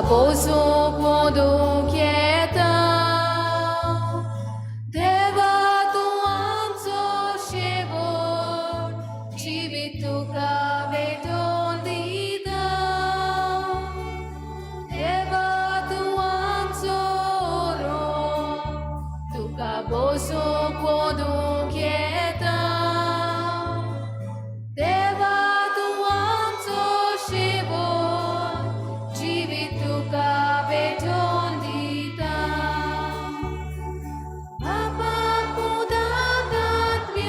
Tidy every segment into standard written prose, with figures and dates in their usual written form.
보속 모두 겠다 대와 또한 소시고 집이 두가 베돈디다 대와 또한 소로 두가 보속 모두 겠다 대와 또한 소시고 집이 두가 베돈디다 아빠보다 같면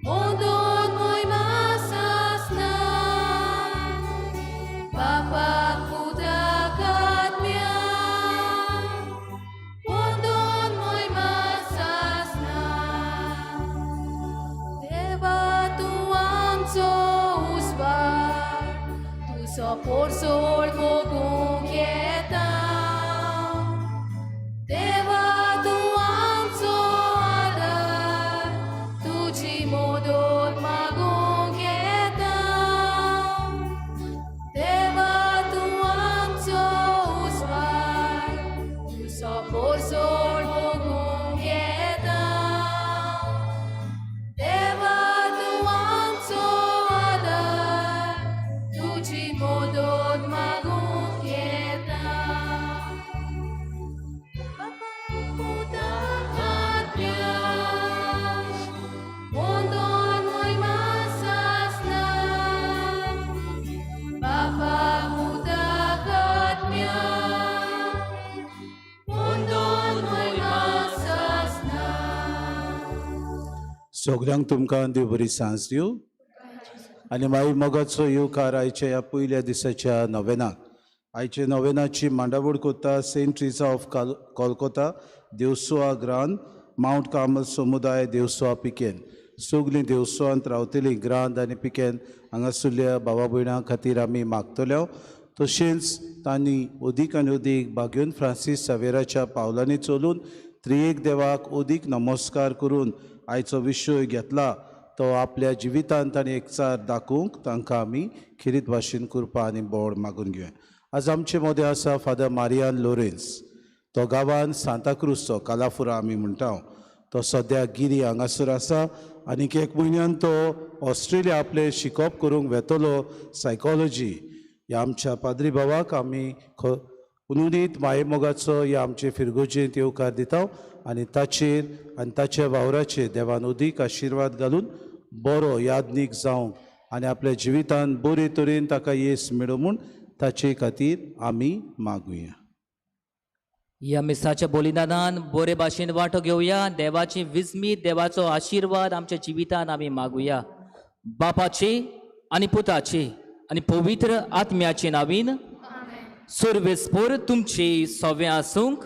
온돈 모이 마사스나 아빠보다 같면 온돈 모이 마사스나 대바 또한 소우스바 두서 볼솔 보고 겠다 대와 또한 소하다 두지 못한 마고 겠다 대와 또한 소우스바 두서 볼솔 보고 겠다 대와 또한 소하다 두지 못한 마고 겠다 아빠보다 같면 온돈 모이 마사스나 아빠보다 같면 온돈 모이 마사스나 सगळ्यांक तुमकां देव बरी सांज दिवं आनी मागीर मोगाचो येवकार आयच्या ह्या पयल्या दिसाच्या नोवेनाक आयचे नोवेनाची मांडावळ कोत्ता सेंट ट्रिजा ऑफ कोलकाता देवसोआ ग्रांद माउंट कार्मल समुदाय देवसोआ पिकेन सगलीं देवसोआंत रावतलीं ग्रांद आनी पिकेन हांगासरल्या भावा भयणां खातीर आमी मागतल्यो तशेंच तांणी अदीक आनी अदीक भाग्योन फ्रांसीस सावेराच्या पावलांनी चलून त्रिएक देवाक अदीक नमस्कार करून आयचो विशय घेतला तो आपल्या जिवितांत ताणें एकचार दाखोवंक तांकां आमी खिरीत भाशेन कृपा आनी बोड मागून घेवया आज आमचे मदें आसा फादर मारियान लोरेन्स तो गांवांत सांताक्रूजचो कालाफुरा आमी म्हणटा तो सद्या गिरी हांगासर आसा आनीक एक म्हयन्यान तो ऑस्ट्रेलिया आपलें शिकप करूंक वेतलो सायकॉलॉजी ह्या आमच्या पाद्री भावाक आमी उनुनीत मायेमोगाचो ह्या आमचे फिरगोजेंत येवकार दिता आनी ताचेर आनी ताच्या वावराचेर देवान अदीक आशिर्वाद घालून बरो यादनीक जावंक आनी आपल्या जिवितांत बरे तरेन ताका येस मेळो म्हूण ताचे खातीर आमी मागुया ह्या मिसाच्या बलिदानान बरे भाशेन वांटो घेवया देवाची विस्मीत देवाचो आशिर्वाद आमच्या जिवितान आमी मागुया बापाचे आनी पुताचे आनी पवित्र आत्म्याचे नावीन सर्वेस्पर तुमचे सवे आसूंक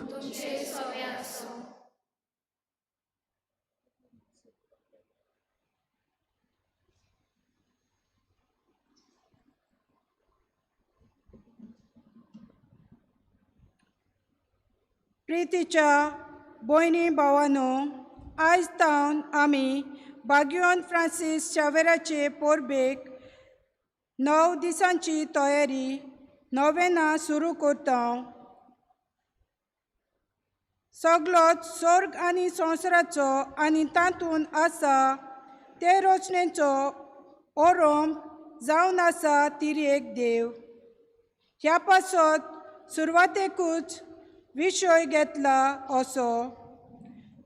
प्रितीच्या भयणी भावांनो आयज तावन आमी भाग्योन फ्रांसीस शावेराचे पोरबेक 9 दिसांची तयारी नोवेना सुरू करता सगळोच स्वर्ग आनी संवसाराचो आनी तातूंत आसा ते रचनेचो ओरोम जावन आसा तिरेक देव ह्या पासत सुरवातेकूच विशय घेतला असो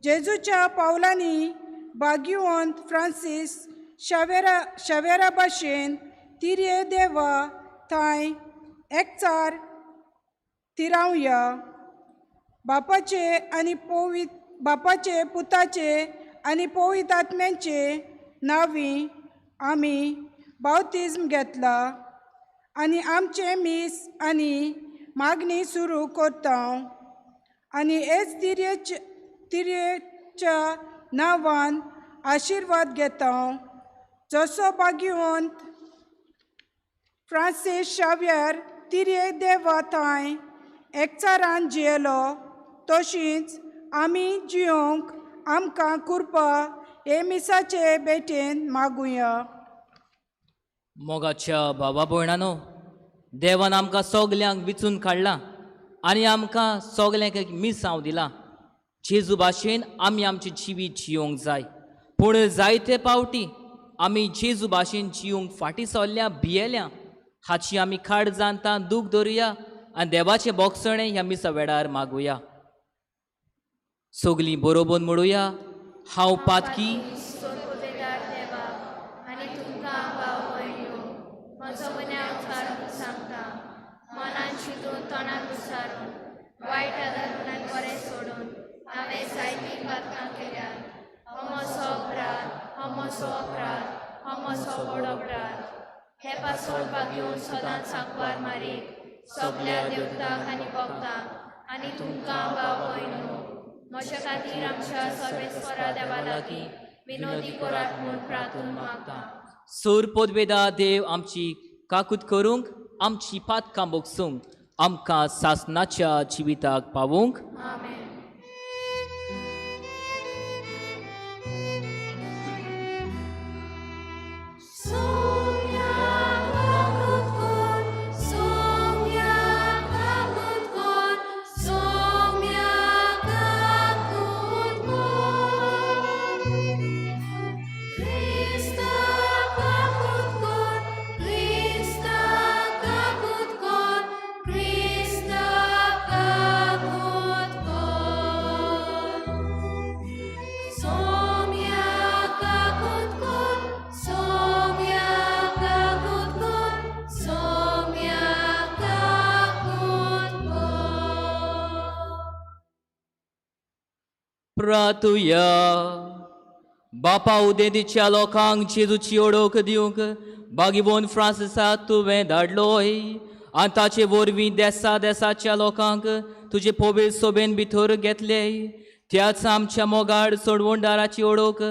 जेजूच्या पावलांनी भाग्यवंत फ्रांसीस शावेरा भाशेन तिरे देवा थंय एकचार तिरावया बापाचे पुताचे आनी पवित्र आत्म्याचे नांवी आमी बावतिज्म घेतला आनी आमचे मीस आनी मागणी सुरू करता आनी हेच तिरेच्या नांवान आशिर्वाद घेता जसो भाग्यवंत फ्रांसीस शावेर तिरे देवा थंय एकचारान जियेलो तशींच आमी जियोंक आमकां कृपा हे मिसाचे बेटेन मागुया मोगाच्या भावा भयणांनो देवान आमकां सगल्यांक विचून काडला आनी आमकां सगल्यांक एक मिसांव दिला. जेजू भाशेन आमी आमचें जिवीत जियोंक जाय. पूण जायते पावटी आमी जेजू भाशेन जियोंक फाटीं सरल्या भियेल्या हाची आमी खाड जाणता दूख धरुया आनी देवाचें बोगसणें ह्या मिसा वेळार मागुया. सगलीं बरोबर म्हणुया, हांव पातकी सोदपुतेदार देवा आनी तुमकां भाव भयणो, म्हजो मनाक विचारून सांगता, मनान चिंतून तोंडान विचारून वायट धरून आनी बरें सोडून हांवें जायतीं पातकां केल्यात. हो म्हजो अपराध, हो म्हजो अपराध, हो म्हजो व्हड अपराध. हे पासोड घेवन सदांच सांगवार मारीक सगल्या देवतांक आनी भक्तांक आनी तुमकां भाव भयणो, म्हज्या खातीर आमच्या सर्वेस्वरा देवा लागीं विनोदी करात म्हूण प्रार्थून मागता. सूर पोदवेदा देव आमची काकूत करूंक, आमची पातकां बोगसूंक, आमकां सासणाच्या जिविताक पावूंक. आमेन. प्रार्थुया. बापा उदेंतीच्या लोकांक जेजूची ओळख दिवंक बागिबोन फ्रांसिसाक तुवें धाडलोय आनी ताचे वरवीं देसा देसाच्या लोकांक तुजे पवित्र सोबेन भितर घेतले. त्याच आमच्या मोगाड सोडवणदाराची ओळख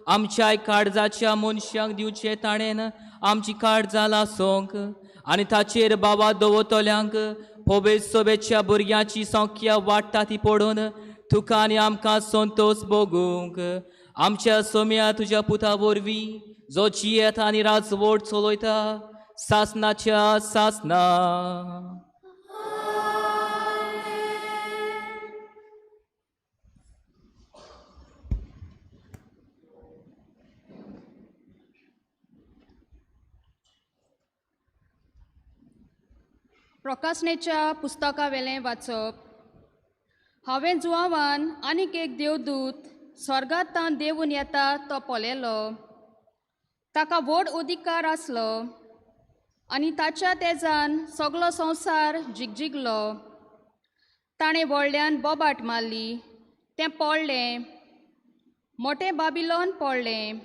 आमच्या काळजाच्या मनशांक दिवचे ताणेन आमची काळजां लासोंक आनी ताचेर बाबा दवरतल्यांक पवित्र सोबेच्या भुरग्यांची संख्या वाडटा ती पळोवन तुका आनी आमकां संतोश भोगूंक आमच्या सोम्या तुज्या पुता वरवीं जो जियेता आनी राजवट चलयता सासणाच्या सासना. प्रकाशनेच्या पुस्तका वेलें वाचप. हांवें जुवावान आनीक एक देवदूत स्वर्गांतान देंवून येता तो पळयलो. ताका व्हड अधिकार आसलो आनी ताच्या तेजान सगलो संवसार जिगजिगलो. ताणें व्हडल्यान बोबाट मारली, तें पडलें, मोटें बाबिलोन पडलें.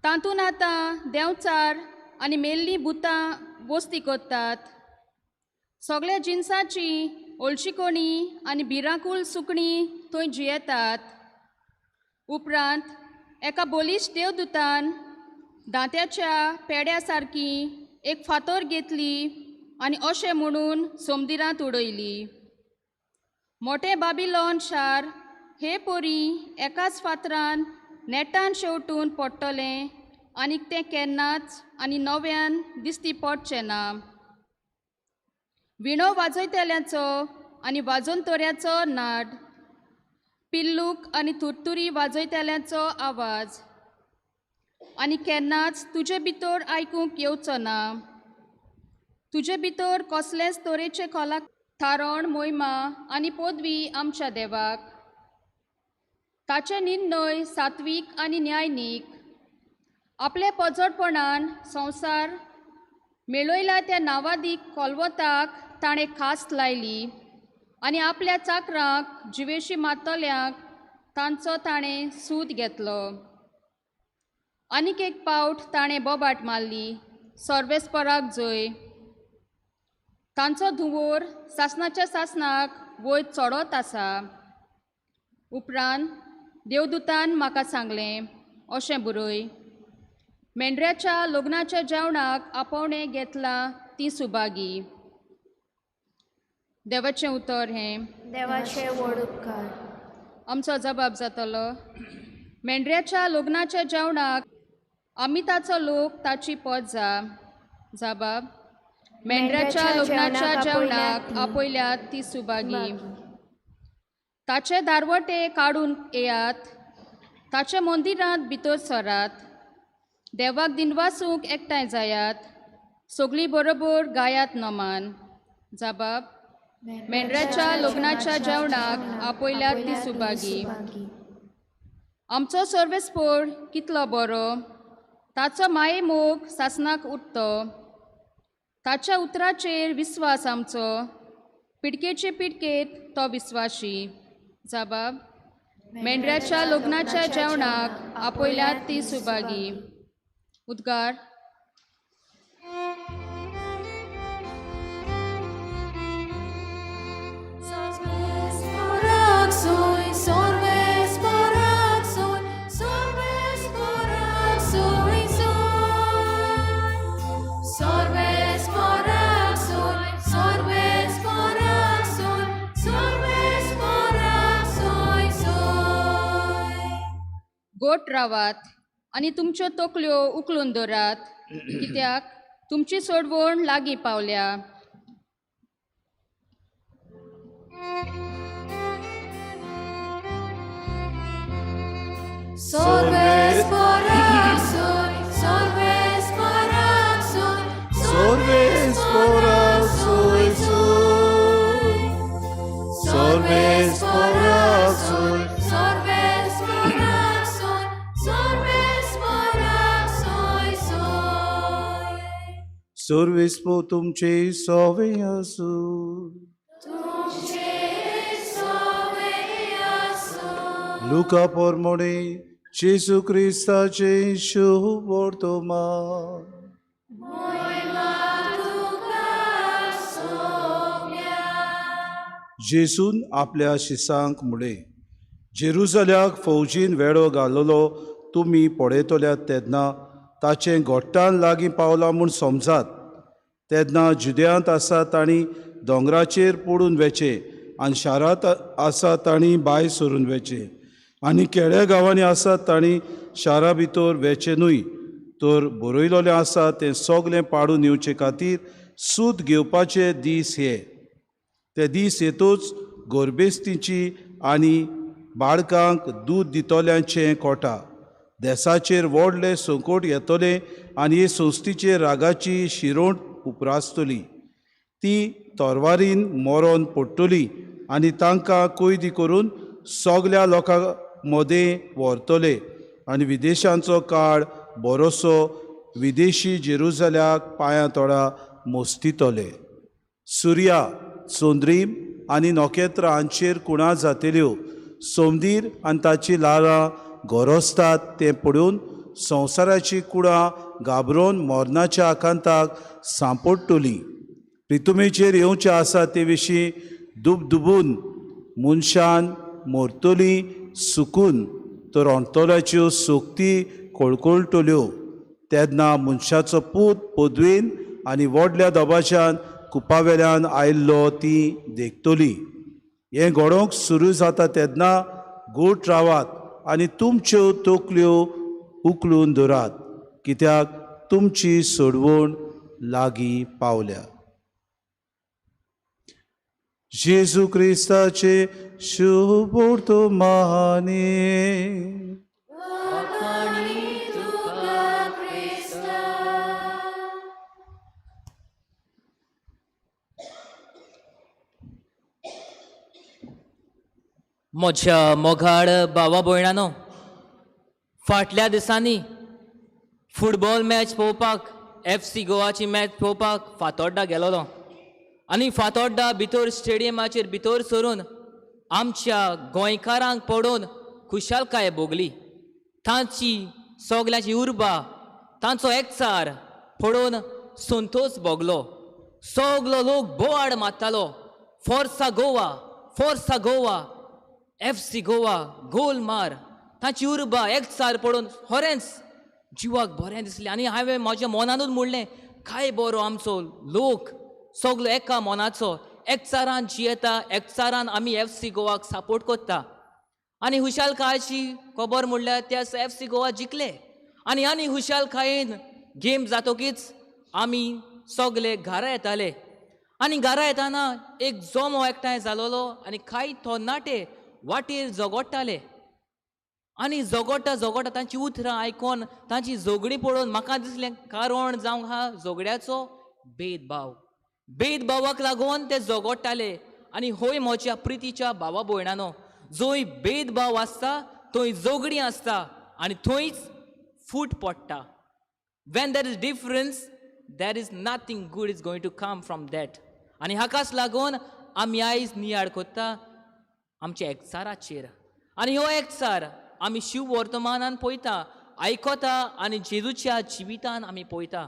तातूंत आतां देंवचार आनी मेल्लीं भुतां वस्ती करतात. सगळ्या जिन्साची ओळशिकोणी आनी भिरांकूळ सुकणीं थंय जियेतात. उपरांत एका बोलिश्ट देवदूतान दांत्याच्या पेड्या सारकी एक फातर घेतली आनी अशें म्हणून समुद्रांत उडयली. मोटें बाबिलोन शार हे पोरी एकाच फातरान नेटान शेवटून पडटलें आनी तें केन्नाच आनी नव्यान दिसती पडचें ना. विणो वाजयतल्यांचो आनी वाजोनतोऱ्याचो नाड, पिल्लूक आनी तुरतुरी वाजयतल्यांचो आवाज आनी केन्नाच तुजे भितर आयकूंक येवचो ना. तुजे भितर कसलेच तरेचे कला थारण मोहिमा आनी पदवी आमच्या देवाक. ताचे निर्णय सात्वीक आनी न्यायनीक. आपले पजडपणान संवसार मेळयला त्या नावादीक कोलवताक ताणें खास लायली आनी आपल्या चाकरांक जिवेशी मारतल्यांक तांचो ताणें सूद घेतलो. आनीक एक पावट ताणें बोबाट मारली, सर्वेस्पराक जय. तांचो धुंवर सासणाच्या सासणाक वयर चडत आसा. उपरांत देवदूतान म्हाका सांगलें, अशें बरय, मेंढऱ्याच्या लग्नाच्या जेवणाक आपोवणें घेतलां ती सुभागी. देवाचें उतर हें. देवाचे व्हड उपकार. आमचो जबाब जातलो, मेंढऱ्याच्या लग्नाच्या जेवणाक आमी ताचो लोक ताची पद जा. जबाब, मेंढराच्या लग्नाच्या जेवणाक आपयल्यात ती सुभागी. ताचे दारवटे काडून येयात, ताच्या मंदिरांत भितर सरात. देवाक दिनवासूंक एकठांय जायात, सगळीं बरोबर गायात नमान. जबाब: मेंढराच्या लग्नाच्या जेवणाक आपयल्यात ती सुभागी. आमचो सर्वेस्पोर कितलो बरो, ताचो माये मोग सासनाक उठतो. ताच्या उतराचेर विस्वास आमचो, पिडकेचे पिडकेत तो विस्वाशी. जबाब: मेंढराच्या लग्नाच्या जेवणाक आपयल्यात ती सुभागी. उद्गार: गोट रावात आनी तुमच्यो तकल्यो उखलून दवरात, कित्याक तुमची सोडवण लागीं पावल्या. सर्वेस्पो तुमचे सोवे आसूं. लुका पोरमोणे जेसू क्रिस्ताचे शुभ वर्तमान. जेसून आपल्या शिसांक म्हळे, जेरुसल्याक फौजीन वेळो घालोलो तुमी पळयतल्यात तेन्ना ताचें गोट्टान लागीं पावलां म्हूण समजात. तेन्ना जुद्यांत आसा तांणी दोंगराचेर पडून वेचे, आनी शारांत आसा तांणी भायर सरून वेचे, आनी केड्या गांवांनी आसात तांणी शारा भितर वेचे न्हय. तर बरयलोलें आसा तें सगलें पाडून येवचे खातीर सूत घेवपाचे दीस हे. ते दीस येतूच गोरबेस्तीची आनी बाळकांक दूद दितोल्यांचें कोटा. देशाचेर व्हडलें संकट येतलें आनी हे संस्थेचेर रागाची शिरोण उपरासतली. ती तोरवारीन मरोन पडटली आनी तांकां कैदी करून सगल्या लोकां मदें व्हरतले. आनी विदेशांचो काळ बरोसो विदेशी जेरुसल्याक पांयां तोडा मोस्तितले. सुर्या, चोंद्रीम आनी नोखेत्रां हांचेर कुणां जातल्यो. सोमदीर आनी ताची लारां गरजतात तें पळोवन संवसाराची कुडां घाबरोवन मरणाच्या आकांताक सांपडटलीं. प्रितुमेचेर येवचें आसा ते विशीं दुबदुबून मनशान मरतलीं सुकून, तर अंतोल्याच्यो सोक्ती कळकळटल्यो. तेन्ना मनशाचो पूत पदवेन आनी व्हडल्या दबाच्यान कुपावेल्यान आयिल्लो ती देखतली. हें घडोवंक सुरू जाता तेन्ना गोट रावात आनी तुमच्यो तकल्यो उखलून दवरात, कित्याक तुमची सोडवण लागीं पावल्या. जेजू क्रिस्ताचे शुभ वर्तमाने. म्हज्या मोगाळ भावा भयणांनो, फाटल्या दिसांनी फुटबॉल मॅच पळोवपाक FC गोवाची मॅच पळोवपाक फातोड्डा गेलोलो. आनी फातोड्डा भितर स्टेडियमाचेर भितर सरून आमच्या गोंयकारांक पळोवन खुशालकाय भोगली. तांची सगल्याची उर्बा, तांचो एकचार पळोवन संतोश भोगलो. सगलो लोक बोवाड मारतालो, फोर्सा गोवा, फोर्सा गोवा, FC गोवा, गोल मार. तांची उर्बा एकचार पळोवन खरेंच जिवाक बरें दिसलें. आनी हांवें म्हाज्या मनानूच म्हणलें, काय बरो आमचो लोक सगलो एका मनाचो, एकचारान जियेता, एकचारान आमी FC गोवाक सपोर्ट करता. आनी खुशालकायेची खबर म्हणल्यार ते FC गोवा जिखले. आनी खुशालकायेन गेम जातकीच आमी सगळे घरा येताले आनी घरा येताना एक जोमो एकठांय जालोलो आनी कांय तरणाटे वाटेर झगडटाले आनी झगडटा तांची उतरां आयकोन तांची झगडी पळोवन म्हाका दिसलें कारण जावंक हा झगड्याचो भेदभावाक लागून ते झगडटाले आनी होय म्हज्या प्रितीच्या भावा भयणांनो जंय भेदभाव आसता थंय झगडी आसता आनी थंयच फूट पडटा when there is difference there is nothing good is going to come from that आनी हाकाच लागून आमी आयज नियाळ कोत्ता आमच्या एकचाराचेर आनी हो एकचार आमी शिव वर्तमानान पळयता आयकोता आनी जेजूच्या जिवितान आमी पळयता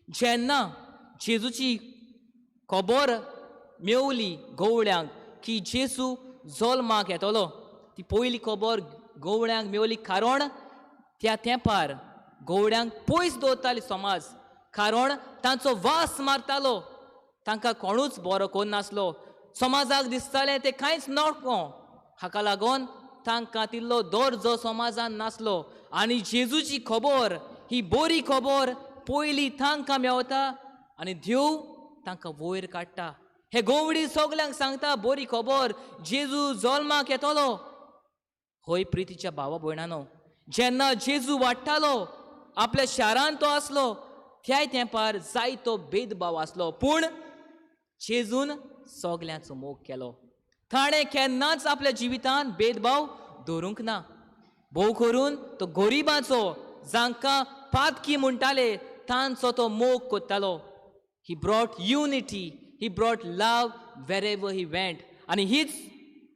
जेन्ना जेजूची खबर मेवली गवळ्यांक की जेजू जल्माक येतलो ती पयली खबर गवळ्यांक मेवली कारण त्या तेंपार गवळ्यांक पयस दवरताली समाज कारण तांचो वास मारतालो तांकां कोणूच बरो करनासलो समाजाक दिसतालें ते कांयच नडको हाका लागून तांकां तिल्लो दर्जो समाजान नासलो आनी जेजूची खबर ही बरी खबर पयली तांकां मेवता आनी देव तांकां वयर काडटा हे गवळी सगल्यांक सांगता बरी खबर जेजू जल्माक येतलो होय प्रितीच्या भावा भयणांनो जेन्ना जेजू वाडटालो आपल्या शारांत तो आसलो त्या तेंपार जायतो भेदभाव आसलो पूण जेजून सगल्यांचो मोग केलो ताणें केन्नाच आपल्या जिवितांत भेदभाव दवरूंक ना भोव करून तो गरिबांचो जांकां पातकी म्हणटाले तांचो तो मोग कोत्तालो he brought unity he brought love वेरेवर ही वेंट आनी हीच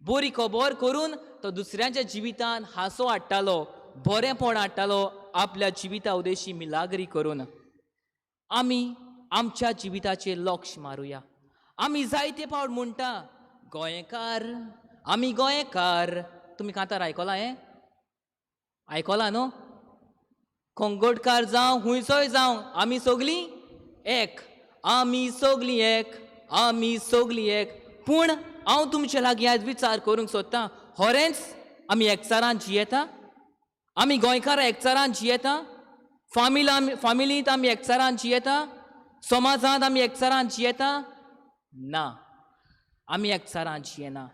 बरी खबर करून तो दुसऱ्यांच्या जिवितांत हांसो हाडटालो बरेपण हाडटालो आपल्या जिविता उदेशी मिलाग्री करून आमी आमच्या जिविताचेर लक्ष मारुया आमी जायते फावट म्हणटा गोंयकार आमी गोंयकार तुमी कांतार आयकलां हें आयकलां न्हू कोंगोटकार जावं हुंयचोय जावं आमी सगलीं एक आमी सगलीं एक आमी सगलीं एक पूण हांव तुमचे लागीं आयज विचार करूंक सोदतां खरेंच आमी एकचारान जियेता आमी गोंयकारां एकचारान जियेता फामिलींत आमी एकचारान जियेता समाजांत आमी एकचारान जियेता ना आमी एकचारान जियेना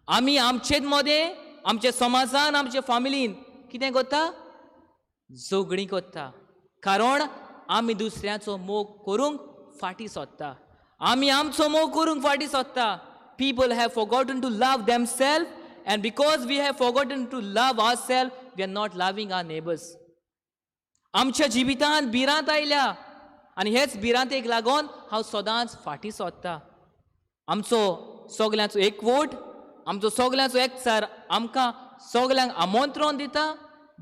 आमी आमचेच मदें आमच्या समाजान आमच्या फामिलीन कितें करता झगडीं करता कारण आमी दुसऱ्याचो मोग करूंक फाटीं सोदता आमी आमचो मोग करूंक फाटीं सोदता people have forgotten to love themselves and because we have forgotten to love ourselves we are not loving our neighbors आमच्या जिवितांत भिरांत आयल्या आनी हेच भिरांतेक लागून हांव सदांच फाटीं सोदतां आमचो सगल्यांचो एकवोट आमचो सगल्यांचो एकचार आमकां सगल्यांक आमंत्रण दिता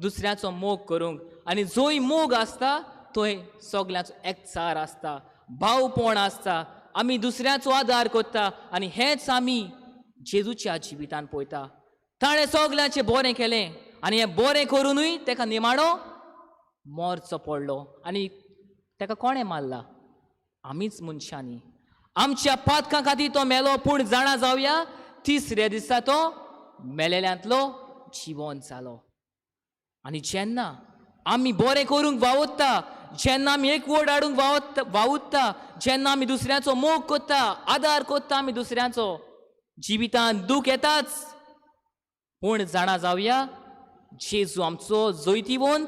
दुसऱ्याचो मोग करूंक आनी जंय मोग आसता थंय सगल्यांचो एकचार आसता भावपण आसता आमी दुसऱ्याचो आदार करता आनी हेच आमी जेजूच्या जिवितांत पळयता ताणें सगल्यांचें बरें केलें आनी हें बरें करुनूय ताका निमाणो मरचो पडलो आनी ताका कोणें मारला आमीच मनशांनी आमच्या पातकां खातीर तो मेलो पूण जाणा जावया तिसऱ्या दिसा तो मेलेल्यांतलो जिवंत जालो आनी जेन्ना आमी बरें करूंक वावुरता जेन्ना आमी एकवट हाडूंक वावुरता जेन्ना आमी दुसऱ्याचो मोग करता आदार करता आमी दुसऱ्याचो जिवितांत दूख येताच पूण जाणा जावया जेजू आमचो जैतिवंत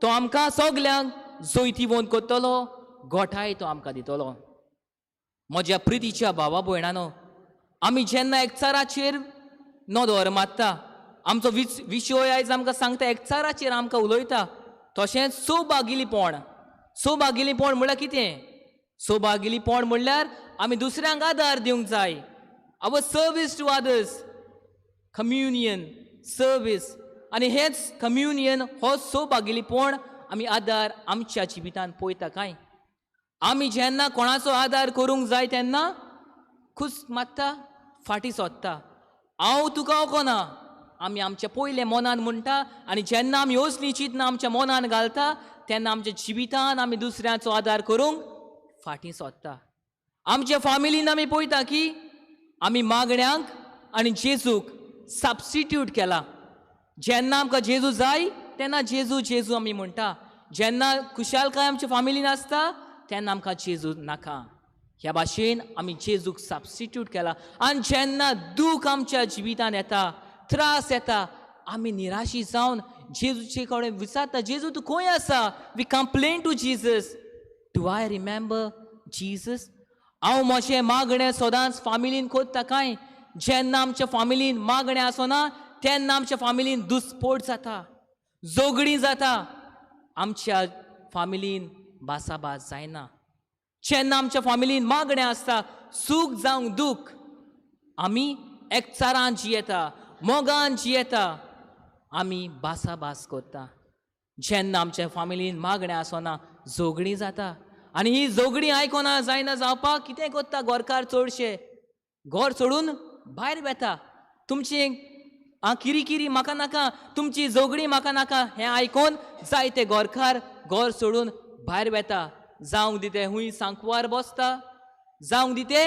तो आमकां सगल्यांक जैतिवंत करतलो गोठाय तो आमकां दितलो म्हज्या प्रितीच्या भावा भयणांनो आमी जेन्ना एकचाराचेर नदर मारता आमचो विशय आयज आमकां सांगता एकचाराचेर आमकां उलयता तशेंच सोबागिलीपण म्हळ्यार कितें सोबागिलीपण म्हणल्यार आमी दुसऱ्यांक आदार दिवंक जाय our service to others communion service आनी हेच कम्युनियन हो सोबागिलीपण आमी आदार आमच्या जिवितांत पळयता काय आमी जेन्ना कोणाचो आदार करूंक जाय तेन्ना खुस मागता फाटीं सोदता हांव तुका वखना आमी आमच्या पयले मनान म्हणटा आनी जेन्ना आमी असली चिंतना आमच्या मनान घालता तेन्ना आमच्या जिवितांत आमी दुसऱ्याचो आदार करूंक फाटीं सोदता आमच्या फामिलीन आमी पळयता की आमी मागण्यांक आनी जेजूक सबस्टिट्यूट केला जेन्ना आमकां जेजू जाय तेन्ना जेजू जेजू आमी म्हणटा जेन्ना खुशालकाय आमच्या फामिलीन आसता तेन्ना आमकां जेजू नाका. ह्या भाशेन आमी जेजूक सबस्टिट्यूट केला. आनी जेन्ना दूख आमच्या जिवितान येता, त्रास येता, आमी निराशी जावन जेजूचे कडेन विचारता, जेजू तूं खंय आसा? We complain to Jesus. Do I remember Jesus? हांव म्हजें मागणें सदांच फामिलीन कोत्ता काय? जेन्ना आमच्या फामिलीन मागणें आसना तेन्ना आमच्या फामिलीन दुस्फोट जाता, झगडीं जाता, आमच्या फामिलीन भासाभास जायना. जेन्ना आमच्या फामिलीन मागणें आसता, सूख जावं दूख, आमी एकचारान जियेता, मोगान जियेता, आमी भासाभास करता. जेन्ना आमच्या फामिलीन मागणें आसना झगडीं जाता. आनी ही झगडीं आयकोना जायना जावपाक कितें करता गोरकार? चडशे घर सोडून भायर वेता. तुमची किरी म्हाका नाका, तुमची झगडी म्हाका नाका हें आयकोन जायते गोरकार घर सोडून भायर वेता. जावंक दिते हुंय सांकवार बसता, जावंक दिते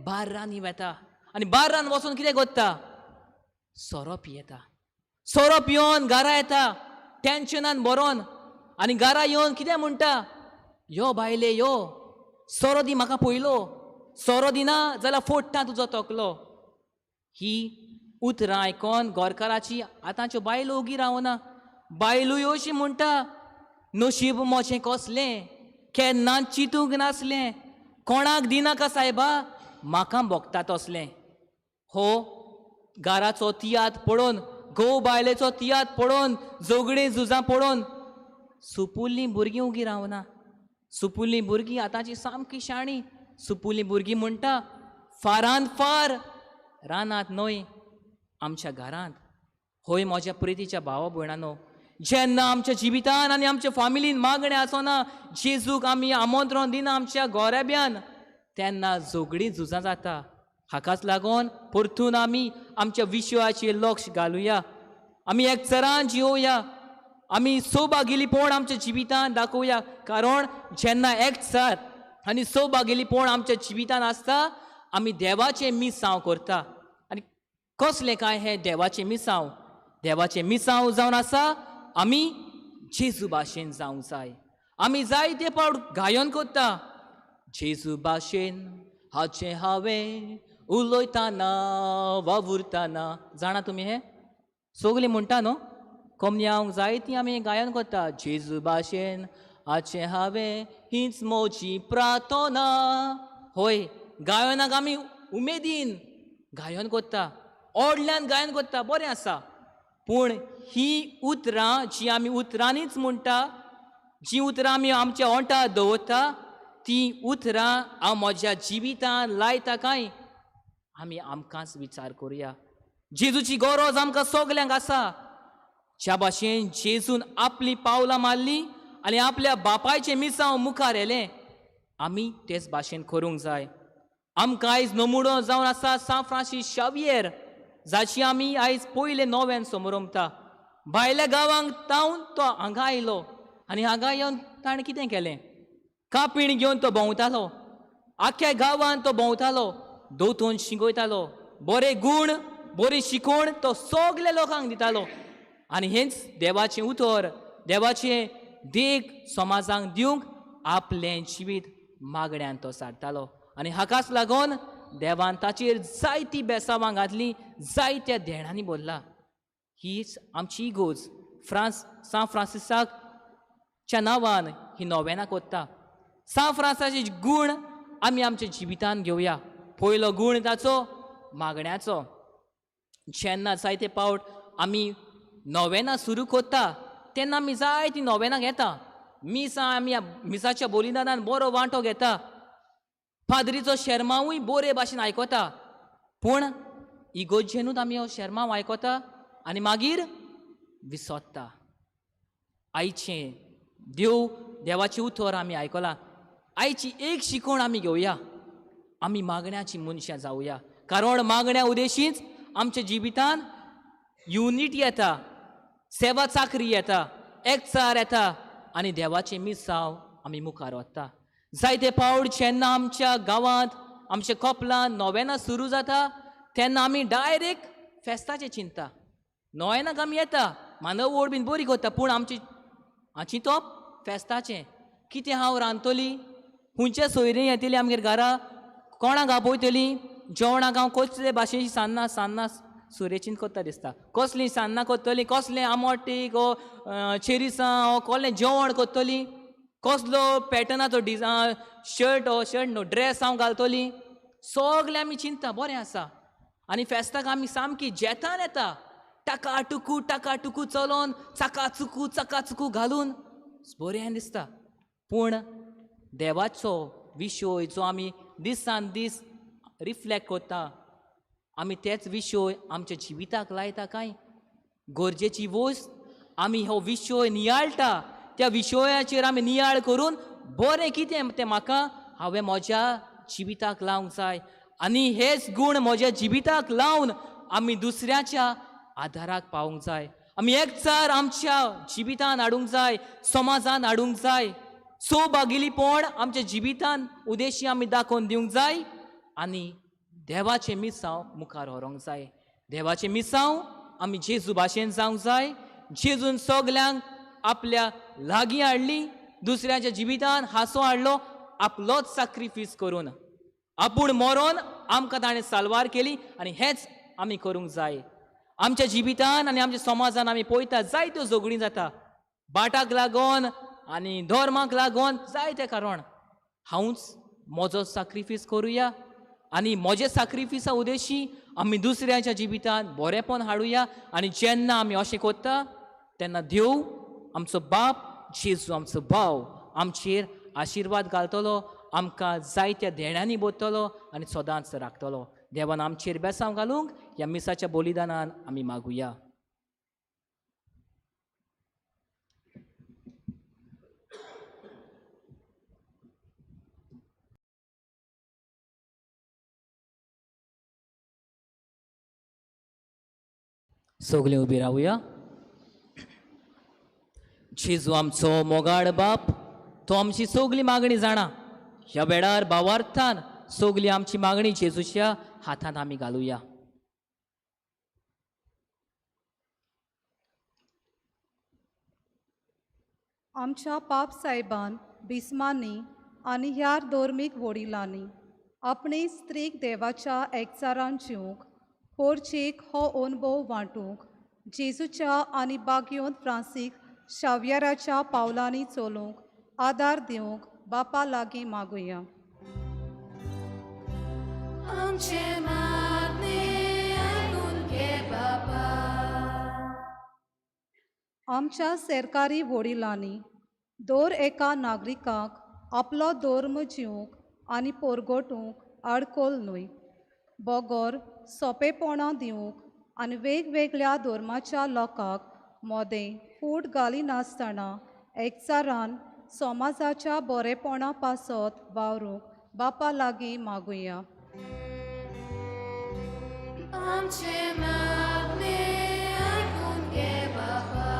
बार्रांनी वेता. आनी बार्रान वचून कितें करता? सोरो पियेता. सोरो पियोन घरा येता टेन्शनान बरोन. आनी घरा येवन कितें म्हणटा? यो बायले यो, सोरो दी म्हाका पयलो, सोरो दिना जाल्यार फोडटा तुजो तकलो. ही उतरां आयकोन गोरकाराची आतांच्यो बायलो उगी रावना. बायलूय अशी म्हणटा, नशीब मोचें कसलें, केन्नाच चिंतूंक नासलें, कोणाक दिनाका सायबा, म्हाका भोगता तसलें. हो घराचो तियात पळोवन, घोव बायलेचो तियात पळोवन, झगडीं झुजां पळोवन सुपुल्लीं भुरगीं उगी रावना. सुपुल्लीं भुरगीं आतांची सामकी शाणीं. सुपुल्लीं भुरगीं म्हणटा, फारांत फार रानांत न्हय, आमच्या घरांत. होय म्हज्या प्रितीच्या भावा भयणांनो, जेन्ना आमच्या जिवितान आनी आमच्या फामिलीन मागणें आसना, जेजूक आमी आमंत्रण दिना आमच्या गोरेब्यान, तेन्ना झगडीं झुजां जाता. हाकाच लागून परतून आमी आमच्या विशयाचेर लक्ष घालुया. आमी एकचारान जिवोया. आमी सौभागिलीपण आमच्या जिवितान दाखोवया. कारण जेन्ना एकचार आनी सौभागिलीपण आमच्या जिवितान आसता, आमी देवाचें मिसांव करता. आनी कसलें काय हें देवाचें मिसांव? देवाचें मिसांव जावन आसा आमी जेजू भाशेन जावंक जाय. आमी जायते पावट गायन करता, जेजू भाशेन हाचें हांवें उलयतना वावुरतना. जाणा तुमी हें? सगलीं म्हणटा न्हू. कमयांक जायतीं आमी गायन करता, जेजू भाशेन हाचें हांवें हीच म्हजी प्रार्थना. होय, गायनाक आमी उमेदीन गायन करता, ओडल्यान गायन करता, बरें आसा. पूण ही उतरां जीं आमी उतरांनीच म्हणटा, जीं उतरां आमी आमच्या ओंठार दवरता, तीं उतरां हांव म्हज्या जिवितान लायता काय? आमी आमकांच विचार करुया. जेजूची गरज आमकां सगल्यांक आसा. ज्या भाशेन जेजून आपलीं पावलां मारलीं आनी आपल्या बापायचें मिसांव मुखार येलें, आमी तेच भाशेन करूंक जाय. आमकां आयज नमुनो जावन आसा सान फ्रांसीस शावियर, जाची आमी आयज पयलें नोवेन समोरमता. भायल्या गांवांक तावन तो हांगा आयलो आनी हांगा येवन ताणें कितें केलें? कापीण घेवन तो भोंवतालो, आख्या गांवांत तो भोंवतालो, दोतोन शिकयतालो, बरे गूण बरी शिकवण तो सगल्या लोकांक दितालो. आनी हेंच देवाचें उतर, देवाचें देख समाजांक दिवंक आपलें जिवीत मागण्यांत तो सारतालो. आनी हाकाच लागून देवान ताचेर जायतीं बेसांवां घातलीं, जायत्या देणांनी बोल्ला. हीच आमची इगोज सान फ्रांसिसाच्या नांवान ही नोवेनां कोत्ता. सान फ्रांसाचे गूण आमी आमच्या जिवितान घेवया. पयलो गूण ताचो मागण्याचो. जेन्ना जायते पावट आमी नोवेनां सुरू कोत्ता तेन्ना आमी जायतीं नोवेनां घेता. आमी मिसाच्या बोलिदानान बरो वांटो घेता. पाद्रीचो शर्मावूय बरे भाशेन आयकोता. पूण इगोजेनूच आमी हो शर्माव आयकोता आनी मागीर विसोत्ता. आयचें देवाचें उतर आमी आयकलां. आयची एक शिकवण आमी घेवया. आमी मागण्याची मनशां जावया. कारण मागण्या उदेशींच आमच्या जिवितान युनिटी येता, सेवा चाकरी येता, एकचार येता आनी देवाचें मिसांव आमी मुखार व्हरता. जायते पावट जेन्ना आमच्या गांवांत आमच्या कोपलान नोवेनां सुरू जाता तेन्ना आमी डायरेक्ट फेस्ताचें चिंतता. नोवेनाक आमी येता, मानवोळ बीन बरी करता, पूण आमची चिंतप फेस्ताचें. कितें हांव रांदतली, हुंचे सोयरी येतली आमगेर घरा कोणाक आपयतली जेवणाक हांव कसले भाशेची सान्नां सुरेचीन कोत्ता दिसता कसलीं सान्नां कोत्तली कसलें आमोटीक ओ चेरिसां ओ कसलें जेवण कोत्तली कसलो पॅटर्नाचो शर्ट न्हू ड्रेस हांव घालतली सगलें आमी चिंतता बरें आसा आनी फेस्ताक आमी सामकी जेतान येता टाका टुकू चलोन चकाचुकू घालून बरें दिसता पूण देवाचो विशय जो आमी दिसान दीस रिफ्लेक्ट कोत्ता आमी तेच विशय आमच्या जिविताक लायता काय गरजेची वस्त आमी हो विशय नियाळटा त्या विशयाचेर आमी नियाळ करून बरें कितें तें म्हाका हांवें म्हज्या जिविताक लावंक जाय आनी हेच गूण म्हज्या जिविताक लावन आमी दुसऱ्याच्या आदाराक पावूंक जाय आमी एकचार आमच्या जिवितान हाडूंक जाय समाजान हाडूंक जाय सौभागिलीपण आमच्या जिवितान उदेशी आमी दाखोवन दिवंक जाय आनी देवाचें मिसांव मुखार व्हरोंक जाय देवाचें मिसांव आमी जेजू भाशेन जावंक जाय जेजून सगल्यांक आपल्या लागीं हाडली दुसऱ्याच्या जिवितान हांसो हाडलो आपलोच सॅक्रिफीस करून आपूण मरोन आमकां ताणें साल्वार केली आनी हेंच आमी करूंक जाय आमच्या जिवितान आनी आमच्या समाजान आमी पळयता जायत्यो झगडीं जाता बाटाक लागोन आनी धर्माक लागोन जायते कारण हांवूच म्हजो सॅक्रिफीस करुया आनी म्हजे सॅक्रिफिसा उदेशी आमी दुसऱ्याच्या जिवितान बरेंपण हाडुया आनी जेन्ना आमी अशें कोत्ता तेन्ना देव आमचो बाप जेजू आमचो भाव आमचेर आशिर्वाद घालतलो आमकां जायत्या देण्यांनी बोदतलो आनी सदांच राखतलो देवान आमचेर बेसांव घालूंक ह्या मिसाच्या बलिदानान आमी मागुया सगळीं उबी रावुया जेजू आमचो मोगाड बाप तो आमची सगळी मागणी जाणा ह्या वेळार भावार्थान सगळी आमची मागणी जेजूच्या हातांत आमी घालुया आमच्या पाप साहेबान बिस्मांनी आनी ह्या धर्मीक वडिलांनी आपणे स्त्रीक देवाच्या एकचारान जिवंक पोरचेक हो अनुभव वांटूंक जेजूच्या आनी बागयोंत फ्रांसीक शावियराच्या पावलांनी चलोवंक आदार दिवंक बापा लागीं मागुया आमचे मागणे आयकून घे बाबा आमच्या सरकारी वडिलांनी दर एका नागरिकाक आपलो धर्म जिवंक आनी परगटूंक आडकोल न्हय बोगोर सोंपेपणां दिवंक आनी वेगवेगळ्या धर्माच्या लोकांक मोदें फूट घाली नासतना एकचारान समाजाच्या बरेपणा पासत वावरूंक बापा लागीं मागुया आमचे मागणे आयकून घे बाबा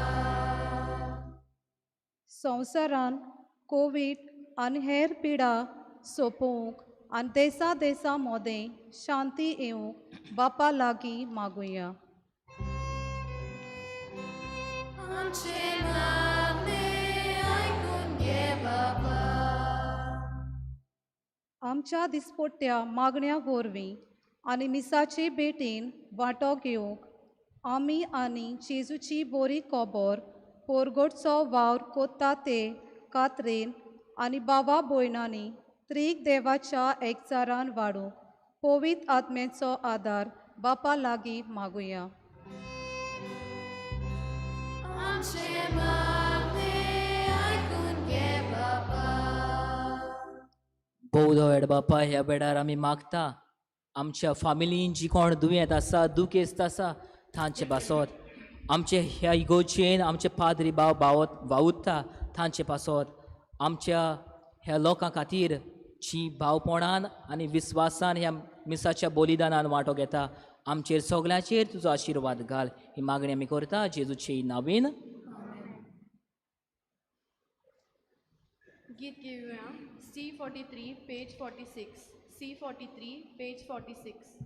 संवसारान कोवीड आनी हेर पिडा सोंपोवंक आनी देसा देसा मोदें शांती येवंक बापा लागीं मागुया आमचे मागणे आयकून घे बाबा आमच्या दिसपट्ट्या मागण्या वरवीं आनी मिसाचे भेटेन वांटो घेवंक आमी आनी जेजूची बरी खबर पोरगोटचो वावर कोत्ता ते कात्रेन आनी बाबा भयणांनी त्रीक देवाच्या एकचारान वाडूंक पवित्र आत्मेचो आदार बापा लागीं मागुया आमचे मागणे आयकून घे बाबा बौधो वेड बापा ह्या वेळार आमी मागता आमच्या फामिलीन जी कोण दुयेंत आसा दुखेस्त आसा तांचे पासत आमचे ह्या इगोचेन आमचे पाद्री भाव वावुरता तांचे पासत आमच्या ह्या लोकां खातीर जी भावपणान आनी विस्वासान ह्या मिसाच्या बलिदानान वांटो घेता आमचेर सगळ्यांचेर तुजो आशिर्वाद घाल ही मागणी आमी करता जेजूचे नांवेन गीत घेवया C43 पेज 46 C43 पेज 46 आमचे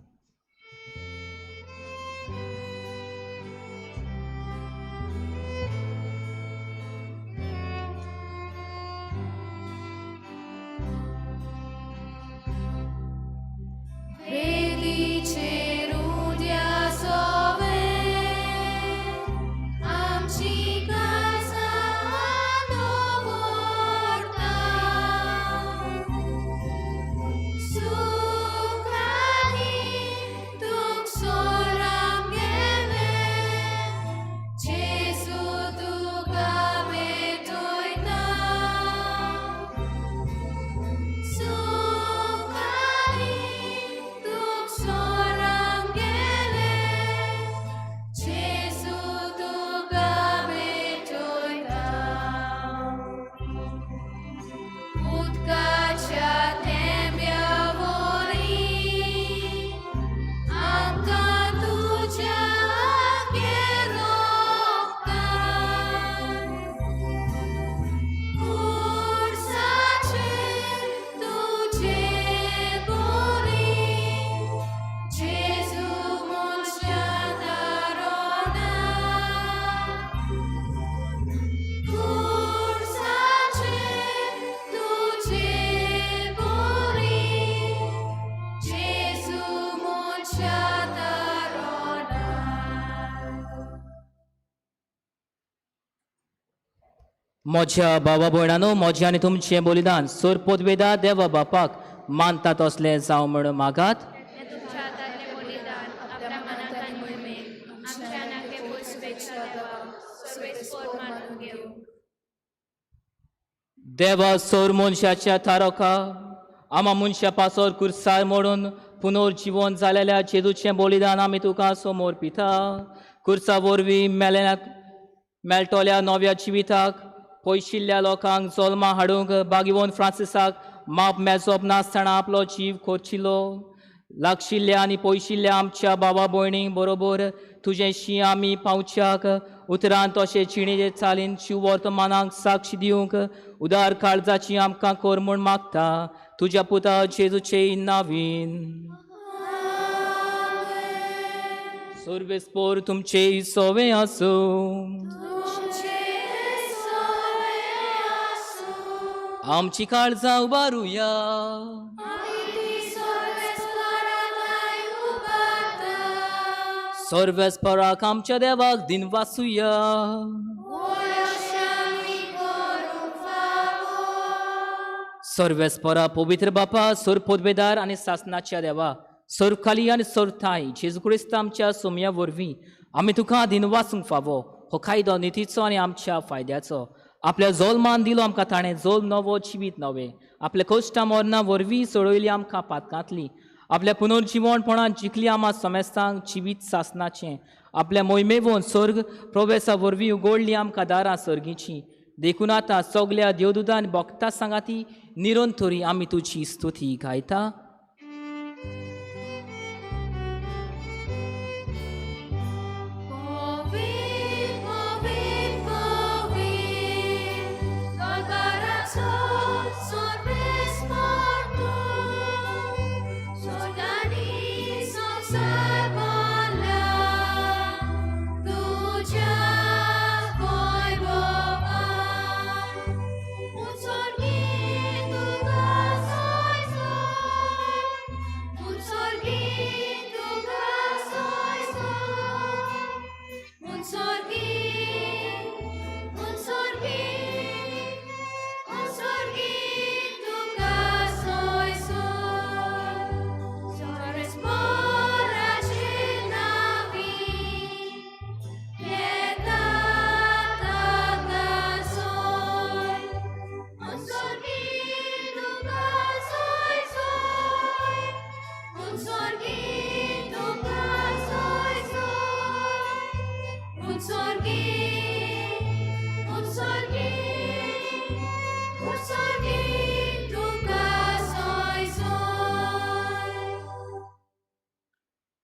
म्हज्या भावा भयणांनो, म्हजें आनी तुमचें बलिदान सोर पोदवेदा देवा बापाक मानता तसलें जावं म्हणून मागात. हे तुमच्या हातातले बलिदान आपल्या मनात आनी मोहिमेन आमच्या नाके पयसुपेक्षा देवा सर्वेस्पर मानून घेऊ. देवा सोर मनशाच्या थारोका आमा मनशा पासोर कुर्साय मोडून पुनर्जीवन जालेल्या जेजूचें बलिदान आमी तुका समोर पिता. कुर्सा वरवीं मेळटोल्या नव्या जिविताक पयशिल्ल्या लोकांक जल्मा हाडूंक बागीवन फ्रांसिसाक माप मेजप नासतना आपलो जीव खोर्चिलो. लागशिल्ल्या आनी पयशिल्ल्या आमच्या भावा भयणीं बरोबर तुजेशी आमी पावच्याक उतरांत तशें जिणेचे चालीन शिव वर्तमानाक साक्ष दिवंक उदार काळजाची आमकां कर म्हूण मागता तुज्या पुता जेजूचे नांवीन. सर्वेस्पर तुमचे सोवे आसूं. आमची काळजां उबारुया. सर्वेस्पराक आमच्या देवाक दिन वासुया. सर्वेस्परा पवित्र बापा सोर पोदवेदार आनी सासनाच्या देवा सोर खाली आनी सोर थाय जेजू क्रिस्त आमच्या सोमया वरवीं आमी तुका दिन वासूंक फावो. हो कायदो नितीचो आनी आमच्या फायद्याचो. आपल्या जल्मान दिलो आमकां ताणें जल्म नवो जिवीत नवें. आपल्या कश्टा मरणा वरवीं सोडयली आमकां पातकांतली. आपल्या पुनर्जीवणपणान जिखली आमा समेस्तांक जिवीत सासनाचें. आपल्या मोहिमेवून स्वर्ग प्रवेशा वरवीं उगडली आमकां दारां सर्गीची. देखून आतां सगल्या देवदूतां आनी भक्तां सांगाती निरंतरी आमी तुजी स्तुती गायता.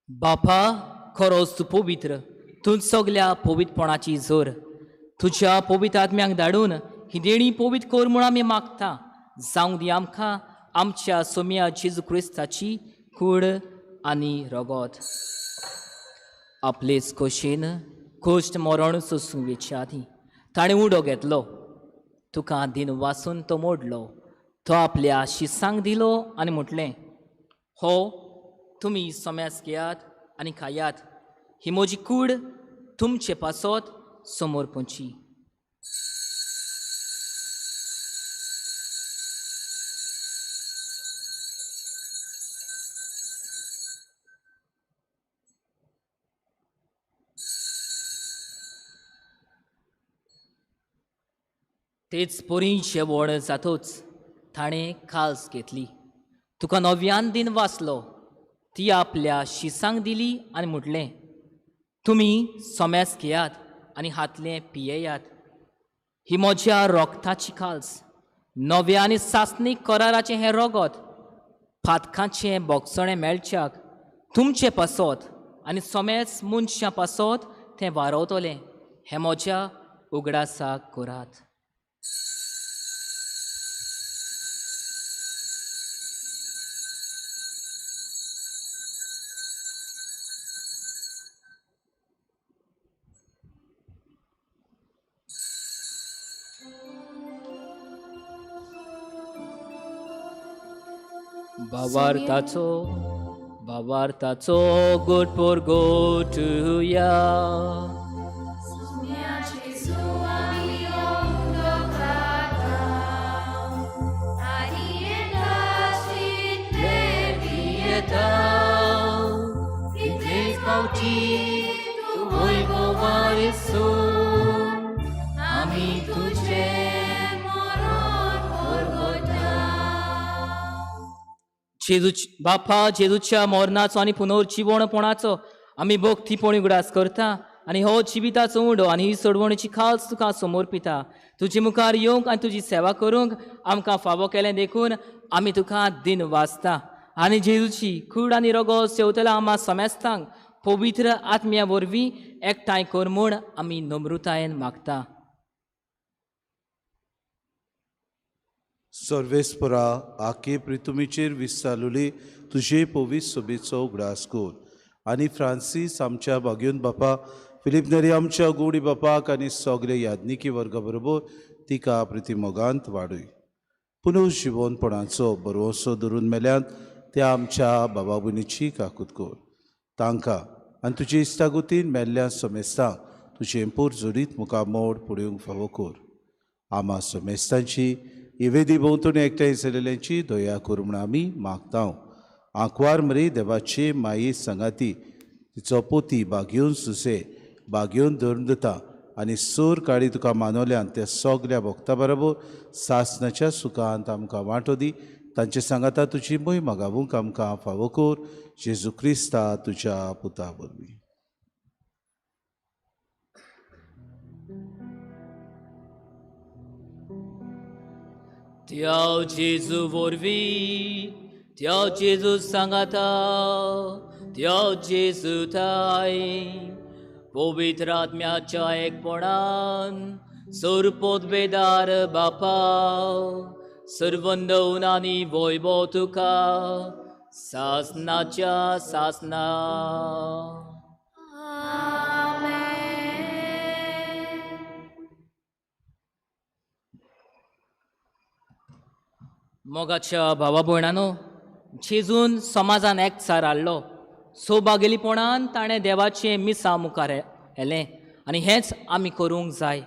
बापा खरोच तूं पवित्र. तूं सगल्या पवित्रपणाची जोर तुज्या पवित्र आत्म्यांक धाडून ही देणी पवित्र कर म्हूण आमी मागता. जावंक दी आमकां आमच्या सोम्या जेजू क्रिस्ताची कूड आनी रगत. आपलेच खोशेन कोश्ट मरण सोसूं वेच्या आदी ताणें उडो घेतलो. तुका दिन वासून तो मोडलो. तो आपल्या शिसांक दिलो आनी म्हटलें, हो तुमी सोम्यास घेयात आनी खायात. ही म्हजी कूड तुमचे पासत समोर पोंची. तेच पोरी जेवण जातोच ताणें खास घेतली. तुका नव्यान दिन वाचलो. ती आपल्या शिसांक दिली आनी म्हटलें, तुमी सोम्यास घेयात आनी हातलें पियेयात. ही म्हज्या रोगताची काल्स. नव्या आनी सासनीक कराराचें हें रगत फातकांचें बोगसणें मेळच्याक तुमचें पासत आनी सोमेच मनशां पासत तें वारवतलें. हें म्हज्या उगडासाक करात. भावार्थाचो गोट पोर गोटुया. सोम्या जेजू आमी यो पावटी तू वैभवार येसू आमी तुझे जेजू बापा जेजूच्या मरणाचो आनी पुनर्जीवणपणाचो आमी भक्तीपणी उगडास करता आनी हो जिविताचो उंडो आनी ही सोडवणीची खास तुका समोर पिता तुजे मुखार येवंक आनी तुजी सेवा करूंक आमकां फावो केलें देखून आमी तुका दिन वाचता आनी जेजूची कूड आनी रगो सेवतला आम्हा समेस्तांक पवित्र आत्म्या वरवीं एकठांय कर म्हूण आमी नम्रतायेन मागता. सर्वेस्परा आखे प्रितुमीचेर विस्तारलेली तुजे पवित्र सोबेचो उगडास कर आनी फ्रांसीस आमच्या बागेवन बापा फिलीप नेरी आमच्या गोडी बापाक आनी सगळे याज्ञिकी वर्गा बरोबर तिका प्रितीमोगांत वाडय. पुनर्जीवनपणाचो बरोसो धरून मेल्यांत त्या आमच्या बाबा भयणीची काकूत कर तांकां आनी तुजे इश्टागुतीन मेल्ल्या समेस्तांक तुजें पोर जोडीत मुखामोड पुडेवंक फावो कर. आम्हा समेस्तांची इवेदी भोंवतणी एकठांय जालेल्यांची दया कर म्हूण आमी मागता. आंकवार मरे देवाचे माये संगाती तिचो पोती बागेवन सुसे बागेवन धरून दिता आनी सोर काडी तुका मानवल्यान त्या सगल्या भक्तां बरोबर सासणाच्या सुखांत आमकां वांटो दी. तांचे सांगाता तुजी मोहीम गावूंक आमकां फावो कर जेजू क्रिस्ता तुज्या पुता वरवीं. त्या जेजू वरवीं त्या जेजू सांगाता त्या जेजू ताई पवित्र आत्म्याच्या एकपणान सोरपोत बेदार बापा सर्वंदवन आनी वैभव तुका सासनाच्या सासना. मोगाच्या भावा भयणांनो जेजून समाजान एकचार हाडलो सौभागेलीपणान ताणें देवाचें मिसा मुखार व्हेलें आनी हेंच आमी करूंक जाय.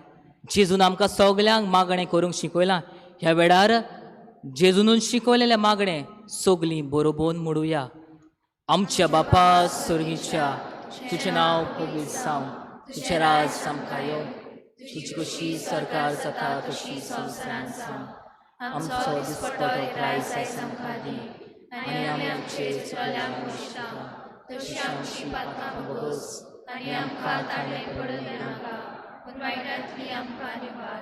जेजून आमकां सगल्यांक मागणें करूंक शिकयलां. ह्या वेळार जेजून शिकयलेलें मागणें सगलीं बरोबर म्हणुया. आमच्या बापा सुर्गीच्या तुजें नांव पवित्र जावं तुजें राज आमकां येवं तुजी कशी सरकार जाता तशी संवसारांत जावं. आमचो दिसपटो रायस आयज आमकां दी आनी आमी आमचे चुकल्यांक वयता तशी आमची पातकां बगस आनी आमकां ताणें पडूं नाका पूण वायटांतली आमकां निवार.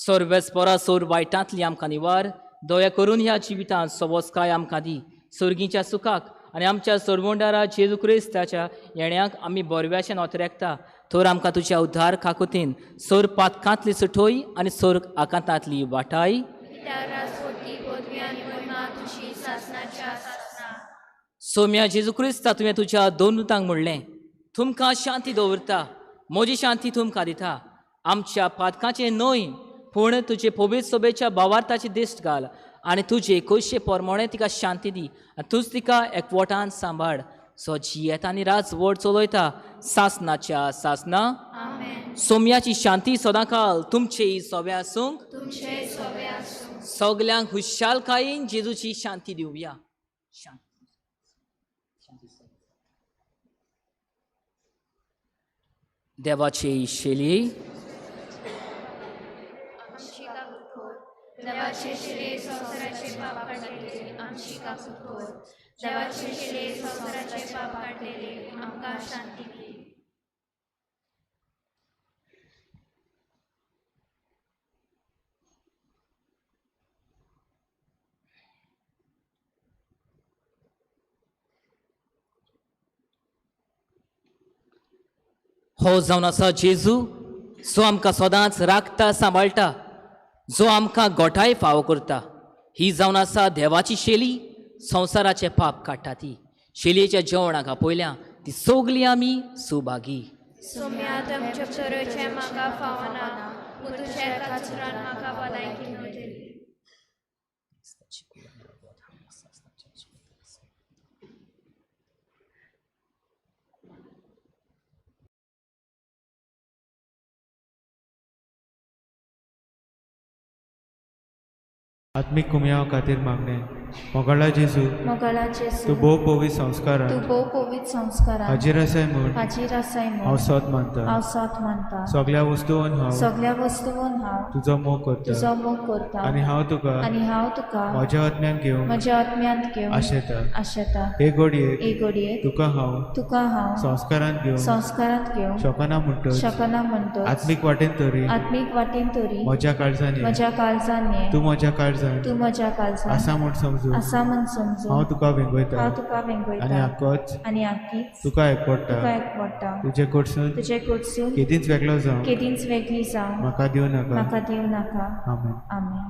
सर्वेस्परा सोर वायटांतली आमकां निवार. दया करून ह्या जिवितांत सवस्काय आमकां दी. सर्गीच्या सुखाक आनी आमच्या सोडवणदारा जेजू क्रिस्ताच्या येण्याक आमी बरव्याशेन ओतरेकता. तर आमकां तुज्या उद्धार काकुतीन सोर पातकांतली सुटोय आनी सोर आकांतांतली वाटाय. सोम्या जेजू क्रिस्ता तुवें तुज्या दोन दुतांक म्हणलें तुमकां शांती दवरता म्हजी शांती तुमकां दिता. आमच्या पातकांचें न्हय पूण तुजे पवित्र सोबेच्या भावार्थाची दिश्ट घाल आनी तुजे कशे परमोणे तिका शांती दी आनी तूंच तिका एकवटान सांबाळ. सो जियेता आनी राजवट चलयता सासनाच्या सासना. सोम्याची शांती सदांकाल तुमचेय सोबे आसूंक. सगल्यांक हुशालकायेन जेजूची शांती दिवया. देवाचे शेली देवाचे शिले संसाराचे पाप काढलेले आमची काकूत कर. देवाचे शिले संसाराचे पाप काढलेले आमकां शांती दी. हो जावन आसा जेजू जो आमकां सदांच राखता सांबाळटा जो आमकां गोठाय फावो करता. ही जावन आसा देवाची शेली संवसाराचे पाप काडटा ती. शेलयेच्या जेवणाक आपयल्या ती सगलीं आमी सुभागी. सोम्या तुमच्या चोरेचे म्हाका फावना पूण तुज्या काचुरान म्हाका भलायकी मेळटली. आत्मीक कुमयाव खातीर मागणें मोगळा जेजू मोगळा तूं जेजू भोव पवित्र तूं संस्कारान भोव पवित्र संस्कारान हाजीर आसाय म्हूण हाजीर आसाय हांव म्हूण सत मानता हांव सत मानता सगळ्या वस्तूंन हांव सगळ्या वस्तूंन हांव तुजो मोग करता तुजो मोग करता आनी हांव तुका आनी हांव तुका म्हज्या आत्म्यान घेवन म्हज्या आत्म्यांत घेवन आशेता आशेता हे घडयेक एक घडयेक तुका हांव तुका हांव संस्कारान घेवन संस्कारांत घेवन शकना म्हणटच शकना म्हणटोच आत्मीक वाटेन तरी आत्मीक वाटेन तरी म्हज्या काळजान ये. म्हज्या काळजान ये तूं म्हज्या काळजान तूं म्हज्या काळजान आसा म्हूण समजून आसा म्हूण समजून हांव तुका वेंगयता हांव तुका आनी वेंगयता आक्कोच आनी आख्खीच तुका एकपडटा तुका एकवडटा तुजे कडसून तुजे कडसून केदींच वेगळो जावं केदींच वेगळी जावं म्हाका दिवं नाका म्हाका दिवं नाका आमेन आमेन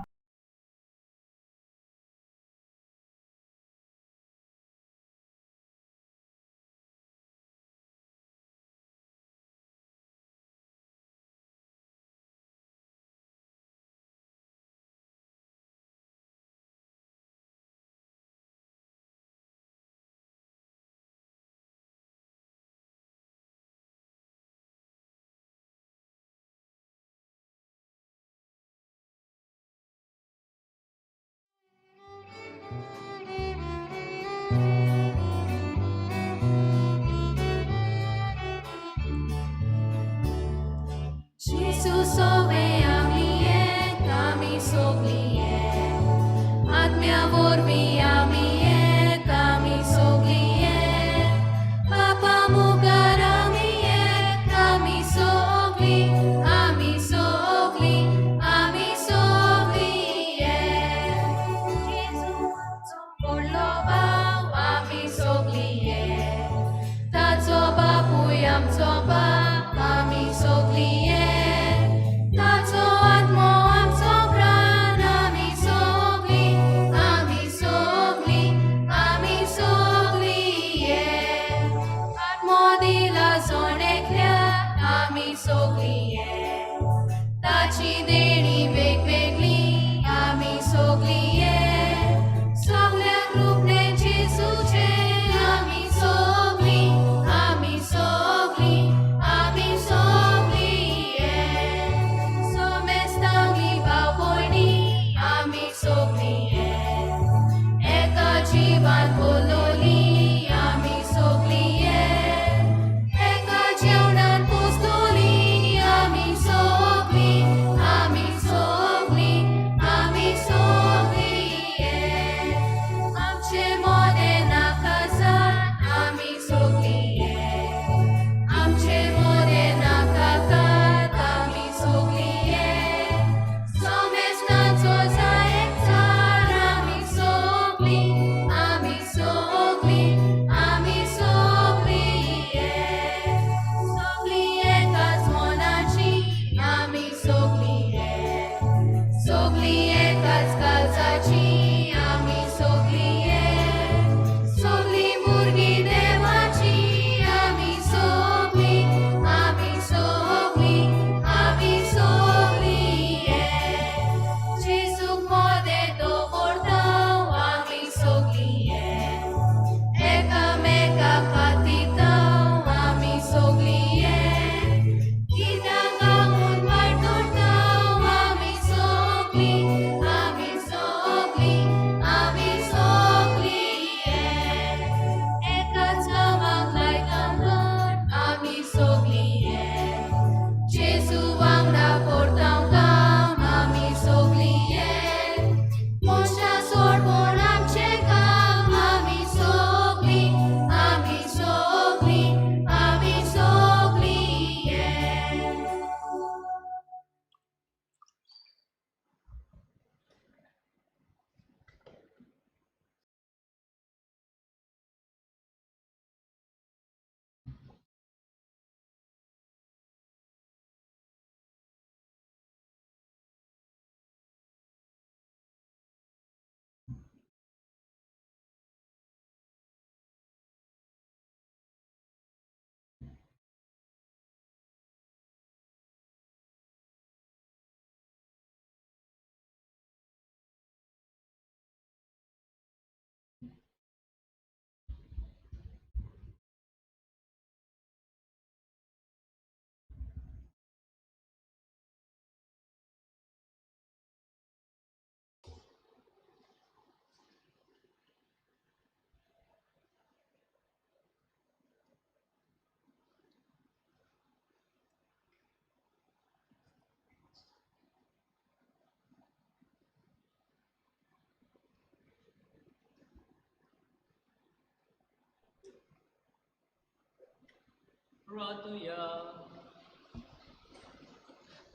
Gesù sove ami kami sogli आत्म्या वरवीं आमी kami sogli Papa मुखार आमी sogli आमी sogli आमी sogli Gesù व्हडलो भाव आमी sogli ताचो बापूय आमचो बाप आमी sogli ताचो आत्मो आमचो प्राण आमी sogli आमी sogli आमी sogli आत्मो दिला सोणेकल्या आमी sogli ताची देणी वेगवेगळी आमी sogli सगळ्या रूपने जेजूचे आमी sogli आमी sogli आमी sogli सोमेस्तांगली भाव भयणी आमी sogli एका जिवान बोलोली आमी sogli एका जेवणान पोसतोली आमी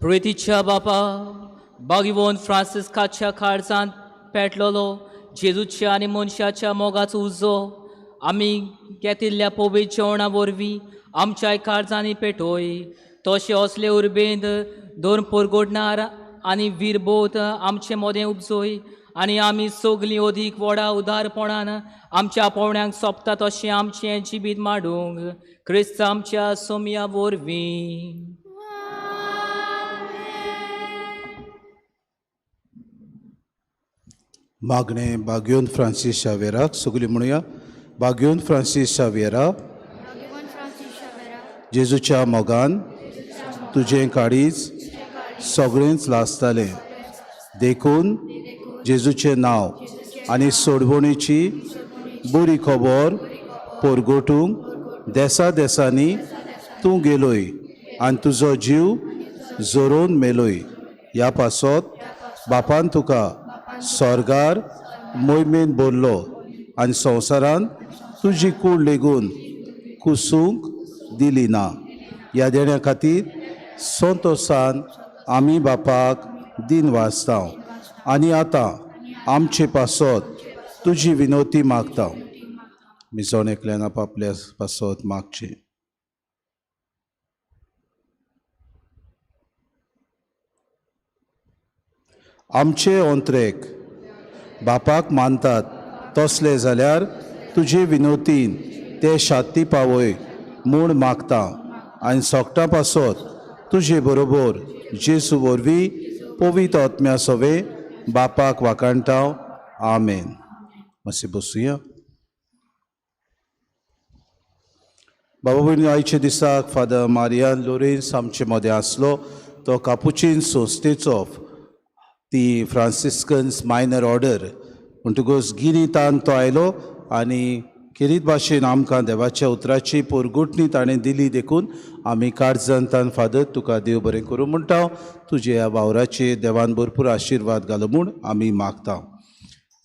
प्रितीच्या बापा बागिवोन फ्रांसिस्काच्या काळजांत पेटलोलो जेजूच्या आनी मनशाच्या मोगाचो उजो आमी घेतिल्ल्या पवित्र जेवणा वरवीं आमच्या काळजांनी पेटोय. तशें असले उर्बेंत दोन परगोडणार आनी वीरबोत आमचें मोदें उपजोय आनी आमी सगलीं अदीक व्हडा उदारपणान आमच्या पावण्यांक सोंपता तशें आमचें जिवीत माडूंक क्रिस्त आमच्या सोमया वरवीं. मागणें बागयोन फ्रांसीस शावेराक सगळीं म्हणुया. बागयोन फ्रांसीस शावेरा, भगवान फ्रांसीस शावेरा, जेजूच्या मोगान तुजें काळीज सगळेंच लासतालें देखून जेजूचें नांव आनी सोडवणेची बरी खबर परगोटूंक देसा देसांनी तूं गेलोय आनी तुजो जीव जोरोवन मेलोय. ह्या पासत बापान तुका स्वर्गार मोहिमेन भरलो आनी संवसारान तुजी कूड लेगून कुसूंक दिली ना. ह्या देण्या खातीर संतोशान आमी बापाक दिन वाचतां आनी आतां आमचे पासत तुजी विनोती मागता. मिसोन एकल्यान आपल्या पासत मागचे. आमचे अंतरेक बापाक मानतात तसले जाल्यार तुजे विनोतीन ते शांती पावय म्हूण मागता आनी सोगटा पासत तुजे बरोबर जेजू वरवीं पवित्र आत्म्या सवे बापाक वाकाणटाव. आमेन. मातशें बसुया. बाबा भयणी, आयच्या दिसाक फादर मारियान लोरेन्स आमचे मदें आसलो. तो कापुचीन संस्थेचो ती फ्रांसिस्कन्स मायनर ऑर्डर म्हणटकूच गिनीतान तो आयलो आनी खेरीत भाशेन आमकां देवाच्या उतराची पोरगोटणी ताणें दिली. देखून आमी काळजांतान फादर तुका देव बरें करूं म्हणटा. तुजे ह्या वावराचे देवान भरपूर आशिर्वाद घालो म्हूण आमी मागता.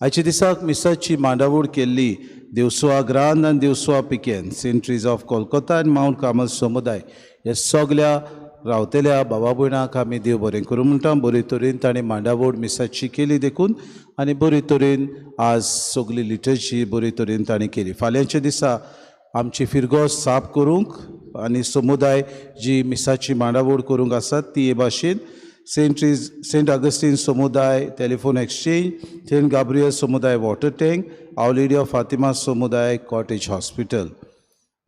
आयच्या दिसाक मिसाची मांडावळ केल्ली देवसुआ ग्रांद आनी देवसुआ पिकेन सेंट ट्रीज ऑफ कोलकाता आनी माउंट कार्मल समुदाय हे सगल्या रावतेल्या भावा भयणांक आमी देव बरें करूं म्हणटा. बरे तरेन ताणें मांडावळ मिसाची केली देखून आनी बरे तरेन आज सगली लिटरची बरे तरेन ताणें केली. फाल्यांच्या दिसा आमची फिरगोस साफ करूंक आनी समुदाय जी मिसाची मांडावळ करूंक आसात ती हे भाशेन सेंट अगस्टीन समुदाय टेलिफोन एक्सचेंज, सेंट गाब्रियल समुदाय water tank, Our Lady of Fatima समुदाय कॉटेज हॉस्पिटल.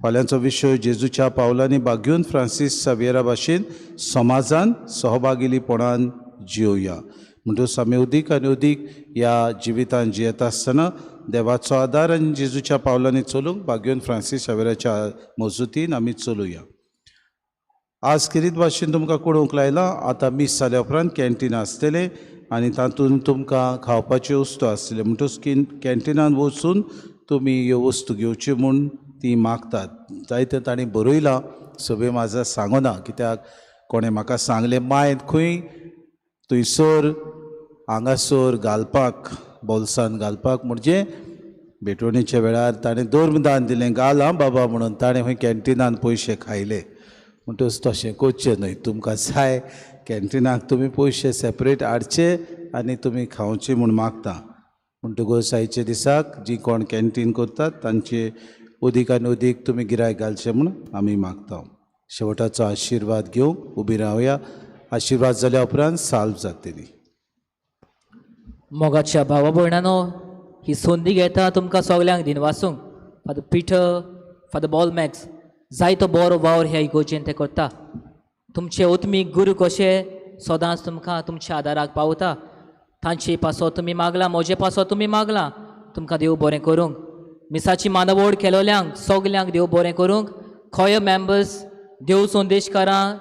फाल्यांचो विशय जेजूच्या पावलांनी बागयोन फ्रांसीस सावेरा भाशेन समाजान सहभागिलीपणान जियोया. म्हणटूच आमी उदीक आनी उदीक ह्या जिवितान जियेता आसतना देवाचो आदार आनी जेजूच्या पावलांनी चलूंक बागयोन फ्रांसीस सावेराच्या मजूतीन आमी चलुया. आज खेरीत भाशेन तुमकां कळोवंक लायलां आतां मीस जाल्या उपरांत कॅन्टीन आसतलें आनी तातूंत तुमकां खावपाच्यो वस्तू आसतल्यो. म्हणटूच कॅन्टिनान वचून तुमी ह्यो वस्तू घेवच्यो म्हूण ती मागतात. जायते ताणीं बरयलां, सगळे म्हाजा सांगना कित्याक कोणें म्हाका सांगलें मायंत खंय थंयसर हांगासर घालपाक बोल्सान घालपाक म्हणजे भेटवणीच्या वेळार ताणें धर्मदान दिलें. घाल आं बाबा म्हणून ताणें खंय कॅन्टिनान पयशे खायले. म्हणटच तशें करचें न्हय. तुमकां जाय कॅन्टिनाक तुमी पयशे सेपरेट हाडचे आनी तुमी खावचे म्हूण मागता. म्हणटकूच आयच्या दिसाक जी कोण कॅन्टीन करतात तांचे उदीक आनी उदीक तुमी गिरायक घालचें म्हूण आमी मागता. शेवटाचो आशिर्वाद घेवंक उबी रावया. आशिर्वाद जाल्या उपरांत साल्व जातली. मोगाच्या भावा भयणांनो, ही संदी घेता तुमकां सगल्यांक दिन वाचूंक. फादर पिटर, फादर बॉलमॅक्स जायतो बरो वावर ह्या इगोजेन ते करता. तुमचे उत्मीक गुरू कशे सदांच तुमकां तुमच्या आदाराक पावता. तांचे पासो तुमी मागला, म्हजे पासो तुमी मागला, तुमकां देव बरें करूंक. मिसाची मांडावळ केलोल्यांक सगल्यांक देव बरें करूंक. खंय मेंबर्स, देव संदेशकारां,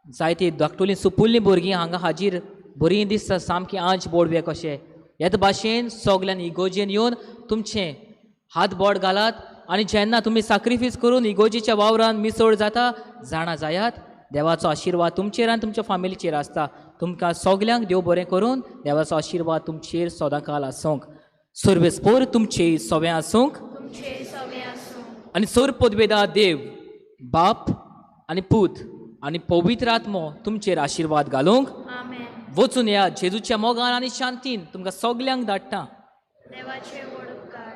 जायती धाकटुलीं सुपुल्लीं भुरगीं हांगा हाजीर बरीं दिसता, सामकी आंच बोडवे कशें. हेच भाशेन सगल्यान इगोजेन येवन तुमचें हात बोट घालात आनी जेन्ना तुमी सॅक्रिफीस करून इगोजेच्या वावरान मिसळ जाता जाणा जायात. देवाचो आशिर्वाद तुमचेर आनी तुमच्या फॅमिलीचेर आसता. तुमकां सगल्यांक देव बरें करून देवाचो आशिर्वाद तुमचेर सदांकाल आसूंक. सर्वेस्पोर तुमचे सवे आसूंक आनी सोर पदवेदार देव बाप आनी पूत आनी पवित्र आत्मो तुमचेर आशिर्वाद घालूंक आमेन. वचून या जेजूच्या मोगान आनी शांतीन तुमकां सगल्यांक धाडटा. देवाचे व्हड उपकार.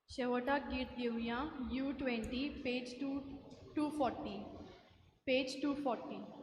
शेवटाक गीत घेवया U20 पेज 240 पेज 240